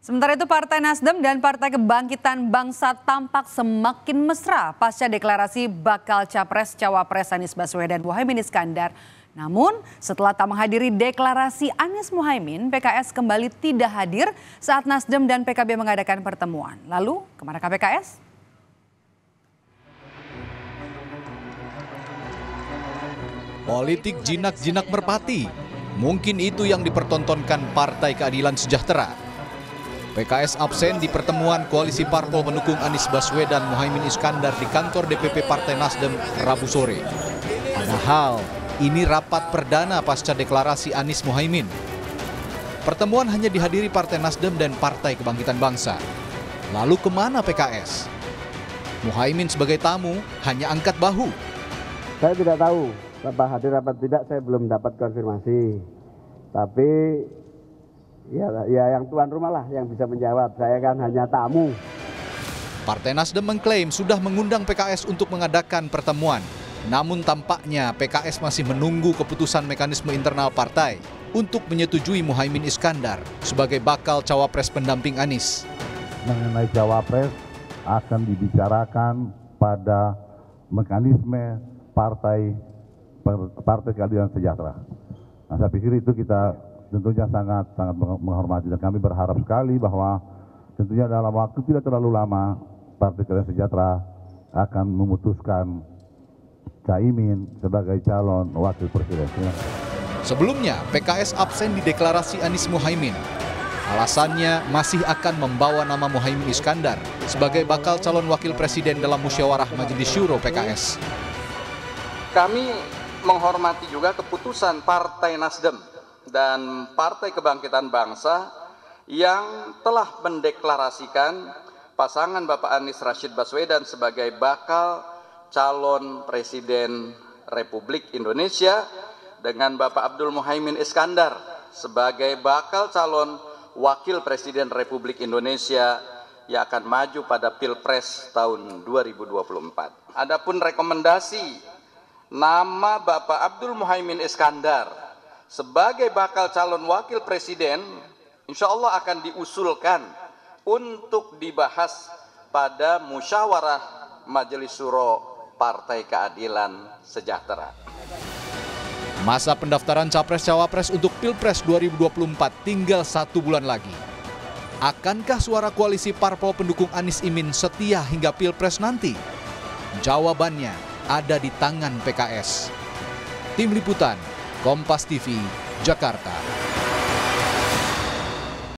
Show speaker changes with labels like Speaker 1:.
Speaker 1: Sementara itu Partai Nasdem dan Partai Kebangkitan Bangsa tampak semakin mesra pasca deklarasi bakal Capres-Cawapres Anies Baswedan Muhaimin Iskandar. Namun setelah tak menghadiri deklarasi Anies Muhaimin, PKS kembali tidak hadir saat Nasdem dan PKB mengadakan pertemuan. Lalu kemana PKS?
Speaker 2: Politik jinak-jinak merpati, mungkin itu yang dipertontonkan Partai Keadilan Sejahtera. PKS absen di pertemuan koalisi parpol pendukung Anies Baswedan Muhaimin Iskandar di kantor DPP Partai Nasdem Rabu sore. Padahal ini rapat perdana pasca deklarasi Anies Muhaimin. Pertemuan hanya dihadiri Partai Nasdem dan Partai Kebangkitan Bangsa. Lalu kemana PKS? Muhaimin sebagai tamu hanya angkat bahu.
Speaker 3: Saya tidak tahu apa hadir apa tidak, saya belum dapat konfirmasi. Tapi ya yang tuan rumah lah yang bisa menjawab, saya kan hanya tamu.
Speaker 2: Partai Nasdem mengklaim sudah mengundang PKS untuk mengadakan pertemuan. Namun tampaknya PKS masih menunggu keputusan mekanisme internal partai untuk menyetujui Muhaimin Iskandar sebagai bakal cawapres pendamping Anies.
Speaker 4: Mengenai cawapres akan dibicarakan pada mekanisme Partai Keadilan Sejahtera. Nah, saya pikir itu kita tentunya sangat menghormati, dan kami berharap sekali bahwa tentunya dalam waktu tidak terlalu lama Partai Keadilan Sejahtera akan memutuskan Caimin sebagai calon wakil presiden.
Speaker 2: Sebelumnya PKS absen di deklarasi Anies Muhaimin. Alasannya masih akan membawa nama Muhaimin Iskandar sebagai bakal calon wakil presiden dalam musyawarah Majelis Syuro PKS.
Speaker 5: Kami menghormati juga keputusan Partai Nasdem dan Partai Kebangkitan Bangsa yang telah mendeklarasikan pasangan Bapak Anies Rashid Baswedan sebagai bakal calon Presiden Republik Indonesia dengan Bapak Abdul Muhaimin Iskandar sebagai bakal calon Wakil Presiden Republik Indonesia yang akan maju pada Pilpres tahun 2024. Adapun rekomendasi nama Bapak Abdul Muhaimin Iskandar sebagai bakal calon wakil presiden insya Allah akan diusulkan untuk dibahas pada musyawarah Majelis Syuro Partai Keadilan Sejahtera.
Speaker 2: Masa pendaftaran Capres-Cawapres untuk Pilpres 2024 tinggal 1 bulan lagi. Akankah suara koalisi parpol pendukung Anies Imin setia hingga Pilpres nanti? Jawabannya ada di tangan PKS. Tim Liputan, Kompas TV, Jakarta.